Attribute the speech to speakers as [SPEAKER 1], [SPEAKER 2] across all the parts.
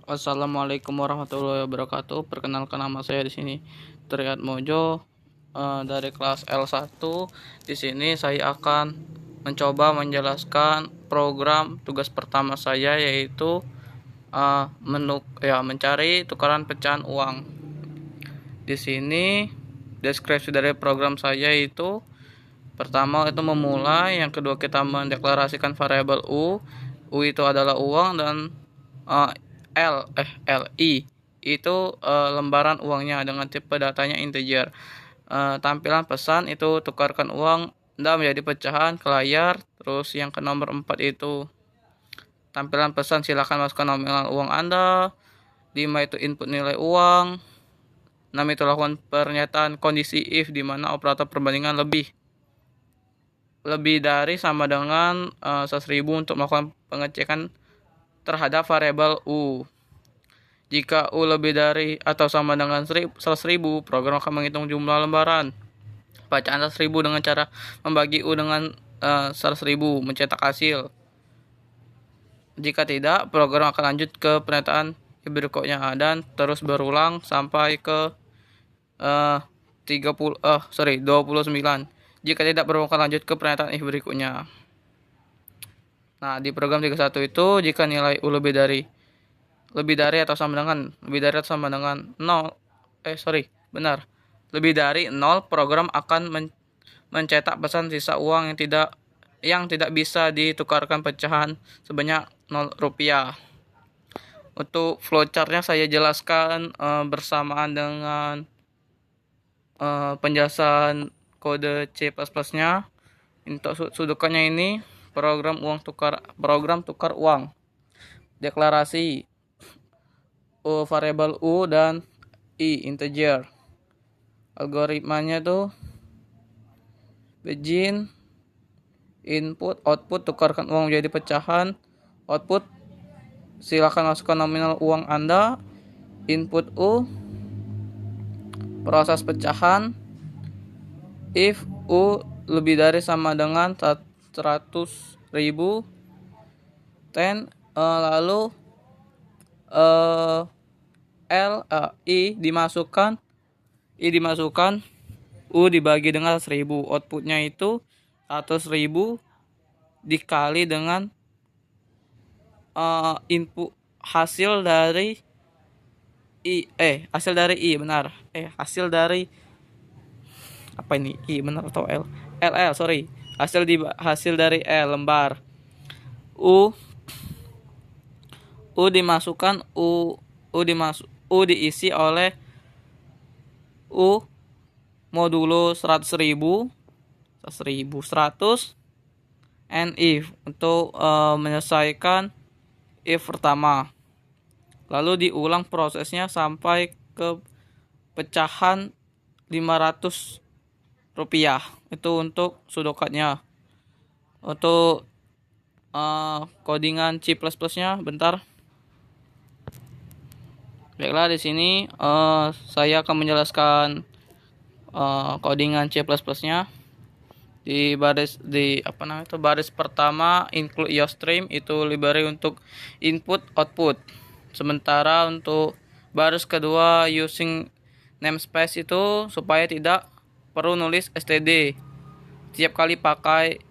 [SPEAKER 1] Assalamualaikum warahmatullahi wabarakatuh. Perkenalkan, nama saya di sini Triad Mojo, dari kelas L1. Di sini saya akan mencoba menjelaskan program tugas pertama saya, yaitu mencari tukaran pecahan uang. Di sini deskripsi dari program saya itu: pertama itu memulai, yang kedua kita mendeklarasikan variabel U. U itu adalah uang, dan uh, LI itu lembaran uangnya dengan tipe datanya integer. Tampilan pesan itu tukarkan uang Anda menjadi pecahan ke layar. Terus yang ke nomor 4 itu tampilan pesan, silakan masukkan nominal uang Anda. 5 itu input nilai uang. 6 itu lakukan pernyataan kondisi if, di mana operator perbandingan lebih dari sama dengan 100.000 untuk melakukan pengecekan terhadap variabel U. Jika U lebih dari atau sama dengan 100.000, program akan menghitung jumlah lembaran bacaan 100.000 dengan cara membagi U dengan 100.000, mencetak hasil. Jika tidak, program akan lanjut ke pernyataan berikutnya dan terus berulang sampai ke 29. Jika tidak, program akan lanjut ke pernyataan berikutnya. Nah, di program 31 itu, jika nilai U lebih dari atau sama dengan 0, lebih dari 0, program akan mencetak pesan sisa uang yang tidak bisa ditukarkan pecahan sebanyak 0 rupiah. Untuk flowchartnya saya jelaskan bersamaan dengan penjelasan kode C++ nya. Untuk sudokannya ini program tukar uang, deklarasi U variabel U dan I integer. Algoritmanya tuh begin input output, tukarkan uang menjadi pecahan. Output, silakan masukkan nominal uang Anda. Input U, proses pecahan. If U lebih dari sama dengan 100.000, lalu I dimasukkan, U dibagi dengan 100.000. Outputnya itu 100.000 dikali dengan input hasil dari I apa ini, I benar atau L? Hasil dari L lembar. U dimasukkan, U diisi oleh U modulo 100.000 100 and if untuk menyelesaikan if pertama. Lalu diulang prosesnya sampai ke pecahan 500 rupiah. Itu untuk sudokatnya. Untuk codingan C++ nya bentar. Baiklah, di sini saya akan menjelaskan codingan C++ nya. Di baris pertama, include IOStream itu library untuk input output. Sementara untuk baris kedua, using namespace itu supaya tidak perlu nulis std setiap kali pakai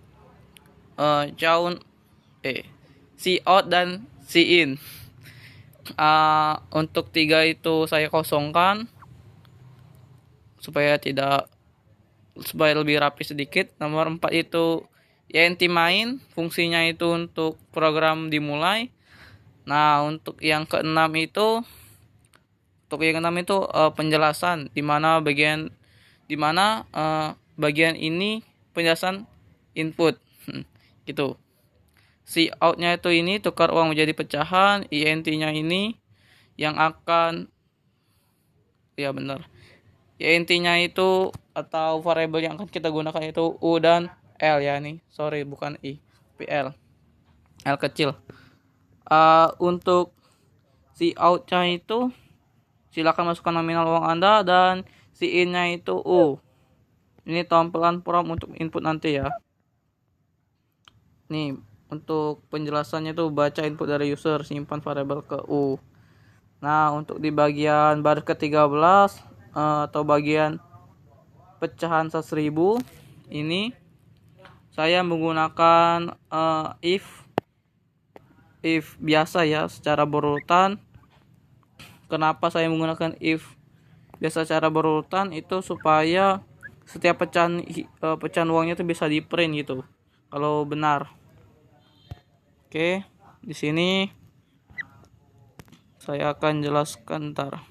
[SPEAKER 1] cout dan cin. Untuk 3 itu saya kosongkan supaya lebih rapi sedikit. Nomor 4 itu int main, fungsinya itu untuk program dimulai. Nah, untuk yang keenam itu penjelasan di mana bagian ini penjelasan input gitu. Cout-nya itu ini tukar uang menjadi pecahan. int-nya ini yang akan int-nya itu atau variabel yang akan kita gunakan itu U dan L ya, nih. Bukan I, tapi L kecil. Untuk cout-nya itu silakan masukkan nominal uang Anda, dan in-nya itu U. Ini tampilan prompt untuk input nanti ya. Nih, untuk penjelasannya tuh baca input dari user, simpan variabel ke U. Nah, untuk di bagian baris ke-13 atau bagian pecahan 100.000 ini saya menggunakan if biasa ya, secara berurutan. Kenapa saya menggunakan if biasa secara berurutan? Itu supaya setiap pecahan uangnya itu bisa di print gitu kalau benar. Oke, di sini saya akan jelaskan ntar.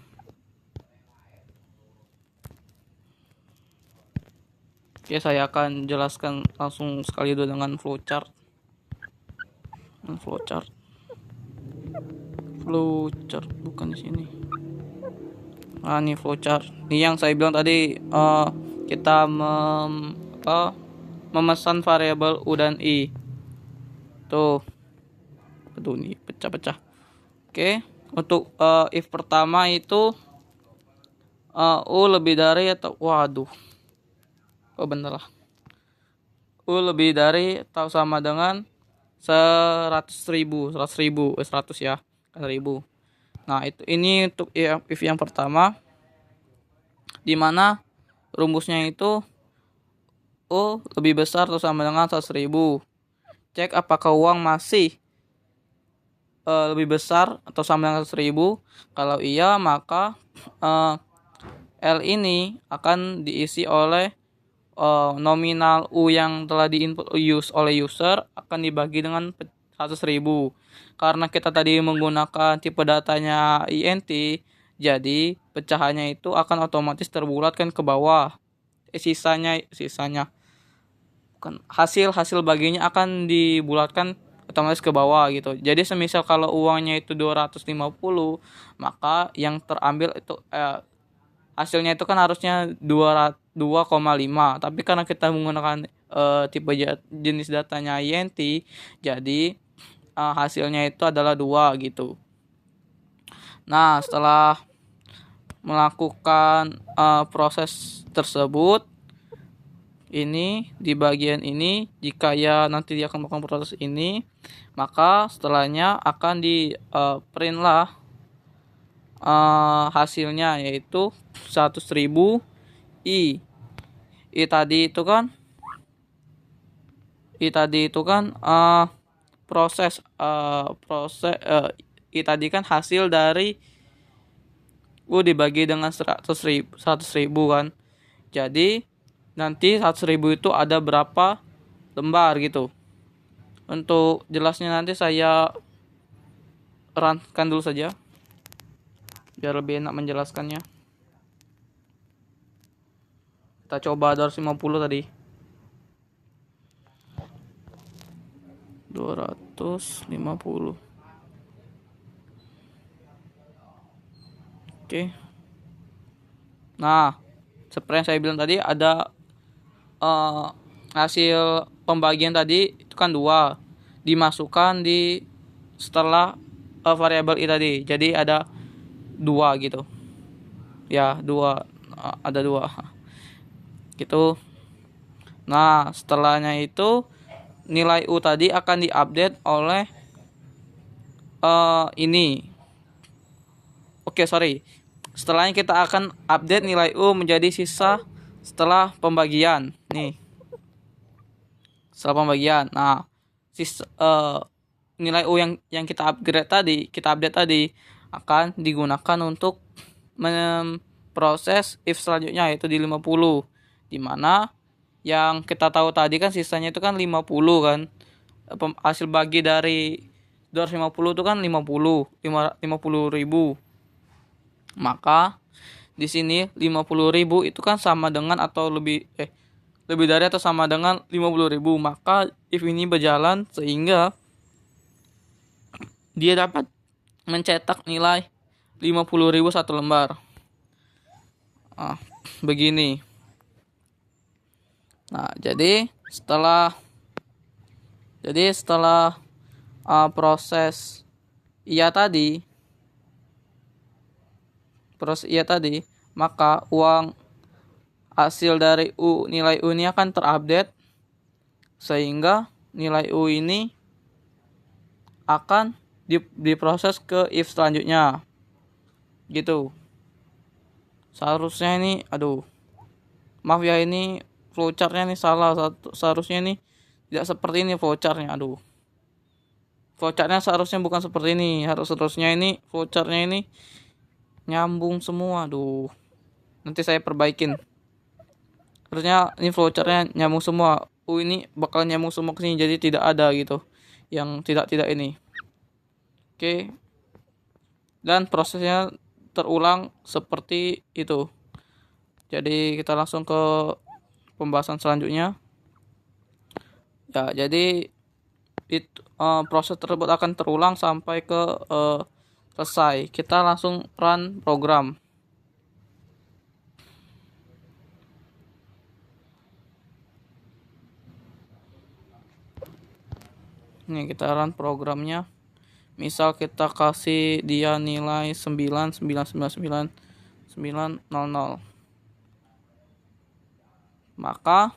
[SPEAKER 1] Oke, saya akan jelaskan langsung sekali dulu dengan flowchart. Flowchart bukan di sini. Ini flowchart. Ini yang saya bilang tadi, kita memesan variabel u dan i. Tuh. Aduh, nih pecah-pecah. Oke, untuk if pertama itu u lebih dari atau bener lah. U lebih dari atau sama dengan 100.000 ya, 1.000. Nah, ini untuk if yang pertama, dimana rumusnya itu U lebih besar atau sama dengan 100.000. Cek apakah uang masih lebih besar atau sama dengan 100.000. Kalau iya, maka L ini akan diisi oleh nominal U yang telah diinput oleh user akan dibagi dengan 100.000. Karena kita tadi menggunakan tipe datanya int, jadi pecahannya itu akan otomatis terbulatkan ke bawah. Sisanya bukan, hasil baginya akan dibulatkan otomatis ke bawah gitu. Jadi semisal kalau uangnya itu 250, maka yang terambil itu hasilnya itu kan harusnya 2,5, tapi karena kita menggunakan tipe jenis datanya int, jadi hasilnya itu adalah 2 gitu. Nah, setelah melakukan proses tersebut, ini di bagian ini, jika ya nanti dia akan melakukan proses ini, maka setelahnya akan di print lah hasilnya, yaitu 100.000 i tadi itu kan proses I tadi kan hasil dari U dibagi dengan 100.000 kan. Jadi nanti 100.000 itu ada berapa lembar gitu. Untuk jelasnya nanti saya runkan dulu saja biar lebih enak menjelaskannya. Kita coba 250 tadi. 250. Oke. Nah, seperti yang saya bilang tadi, ada hasil pembagian tadi itu kan 2 dimasukkan di setelah variabel i tadi. Jadi ada 2 gitu. Ya, 2 ada 2. Gitu. Nah, setelahnya itu nilai U tadi akan diupdate oleh ini. Setelahnya kita akan update nilai U menjadi sisa setelah pembagian. Nih. Setelah pembagian. Nah, nilai U yang kita update tadi akan digunakan untuk memproses if selanjutnya, yaitu di 50. Dimana yang kita tahu tadi kan sisanya itu kan 50 kan. Hasil bagi dari 250 itu kan 50.000. Maka di sini 50.000 itu kan sama dengan atau lebih dari atau sama dengan 50.000. Maka if ini berjalan sehingga dia dapat mencetak nilai 50.000 satu lembar. Begini. Nah, jadi setelah proses iya tadi, maka uang hasil dari nilai U ini akan terupdate sehingga nilai U ini akan diproses ke if selanjutnya. gitu. Seharusnya ini, aduh, maaf ya, ini flowchartnya nih salah. Seharusnya ini tidak seperti ini flowchartnya. Aduh, flowchartnya seharusnya bukan seperti ini. Seharusnya ini flowchartnya ini nyambung semua. Aduh, nanti saya perbaikin. Harusnya ini flowchartnya nyambung semua. Ini bakal nyambung semua ke sini, jadi tidak ada gitu yang tidak ini. Oke. Dan prosesnya terulang seperti itu. Jadi kita langsung ke pembahasan selanjutnya. Ya, jadi proses tersebut akan terulang sampai ke selesai. Kita langsung run program. Ini kita run programnya. Misal kita kasih dia nilai 9999900. Maka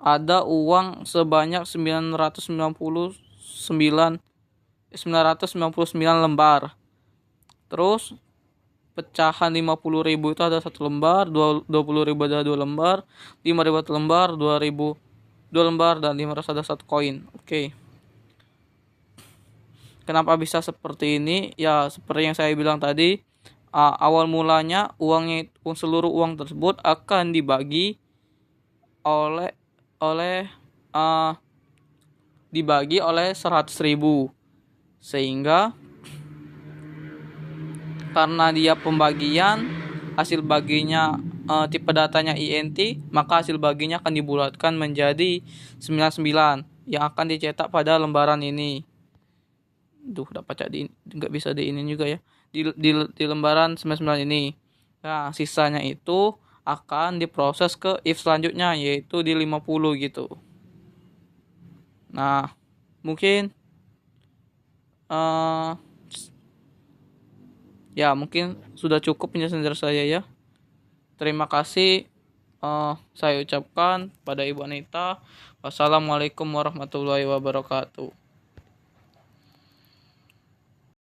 [SPEAKER 1] ada uang sebanyak 999 lembar. Terus pecahan 50.000 itu ada 1 lembar, 20.000 ada 2 lembar, 5.000 1 lembar, 2.000 2 lembar, dan 500 ada 1 koin. Oke. Kenapa bisa seperti ini? Ya, seperti yang saya bilang tadi, awal mulanya seluruh uang tersebut akan dibagi oleh 100.000, sehingga karena dia pembagian, hasil baginya tipe datanya INT, maka hasil baginya akan dibulatkan menjadi 99 yang akan dicetak pada lembaran ini. Dapat nggak bisa diinin juga ya, di lembaran 99 ini. Nah, sisanya itu akan diproses ke if selanjutnya, yaitu di 50 gitu. Nah, mungkin ya mungkin sudah cukup penjelasan dari saya ya. Terima kasih saya ucapkan pada Ibu Anita. Wassalamualaikum warahmatullahi wabarakatuh.